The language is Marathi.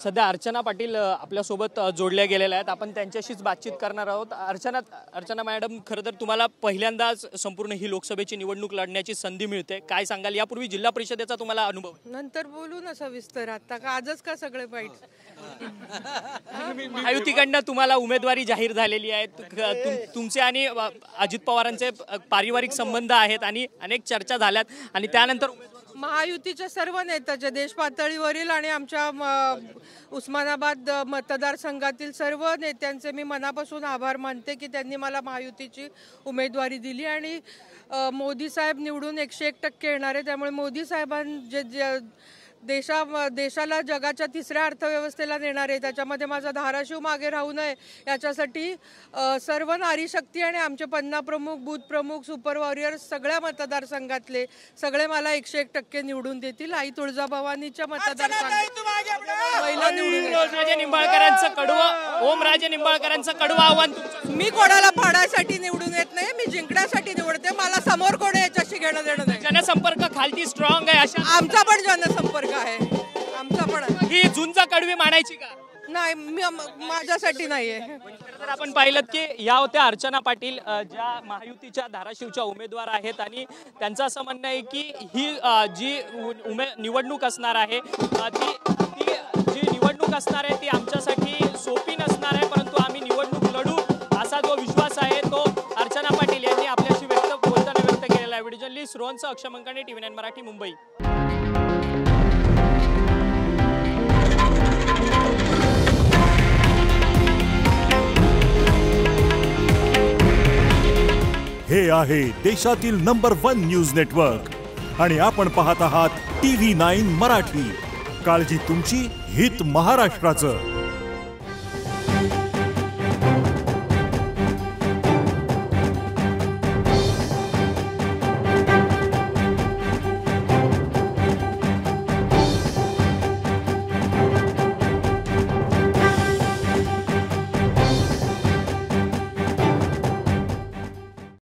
सध्या अर्चना पाटील आपल्यासोबत जोडल्या गेलेल्या आहेत। आपण त्यांच्याशीच बातचीत करणार आहोत। अर्चना मॅडम, खरं तर तुम्हाला पहिल्यांदाच संपूर्ण ही लोकसभेची निवडणूक लढण्याची संधी मिळते, काय सांगाल? यापूर्वी जिल्हा परिषदेचा तुम्हाला अनुभव? नंतर बोलू ना सविस्तर, आता का आजच का सगळे वाईट? महायुतीकडनं तुम्हाला उमेदवारी जाहीर झालेली आहे। तुमचे आणि अजित पवारांचे पारिवारिक संबंध आहेत आणि अनेक चर्चा झाल्यात आणि त्यानंतर महायुतीच्या सर्व नेत्याचे देश पातळीवरील आणि आमच्या उस्मानाबाद मतदारसंघातील सर्व नेत्यांचे मी मनापासून आभार मानते की त्यांनी मला महायुतीची उमेदवारी दिली आणि मोदी साहेब निवडून 101% येणार आहे। त्यामुळे मोदी साहेबांचे देशाला जगाच्या तिसऱ्या अर्थव्यवस्थेला नेणार आहे, त्याच्यामध्ये माझा धाराशिव मागे राहू नये याच्यासाठी सर्व नारी शक्ती आणि आमचे पन्ना प्रमुख, बूथ प्रमुख, सुपर वॉरियर्स सगळ्या मतदारसंघातले सगळे मला 101% निवडून देतील। आई तुळजाभवानीच्या मतदारसंघात महिला निवडून। ओमराजे निंबाळकरांचं कडवं आव्हान, मी कोणाला पाडायसाठी निवडून येत नाही, मी जिंकण्यासाठी निवडते। मला समोर कोण याच्याशी घेणं देणं नाही। जनसंपर्क खालती स्ट्रॉंग आहे अशा? आमचा पण जनसंपर्क आहे, आमचा पण। ही झुंज कडवी मानायची का? नाही, माझ्यासाठी नाहीये। तर आपण पाहिलं की या होत्या अर्चना पाटील, ज्या महायुतीच्या धाराशिवच्या उमेदवार आहेत आणि त्यांचं असं म्हणणं आहे की ही जी निवडणूक असणार आहे ती जी निवडणूक असणार आहे ती आमच्यासाठी सोपी नसणार आहे, परंतु आम्ही निवडणूक लढू असा जो विश्वास आहे तो अर्चना पाटील यांनी आपल्याशी बोलताना व्यक्त केलेला आहे। व्हिडिओ जर्नलिस्ट रोहनसह अक्षय मंकाणे, TV9 मराठी, मुंबई। हे आहे देशातील नंबर 1 न्यूज नेटवर्क आणि आपण पाहत आहात TV9 मराठी। काळजी तुमची, हित महाराष्ट्राचं।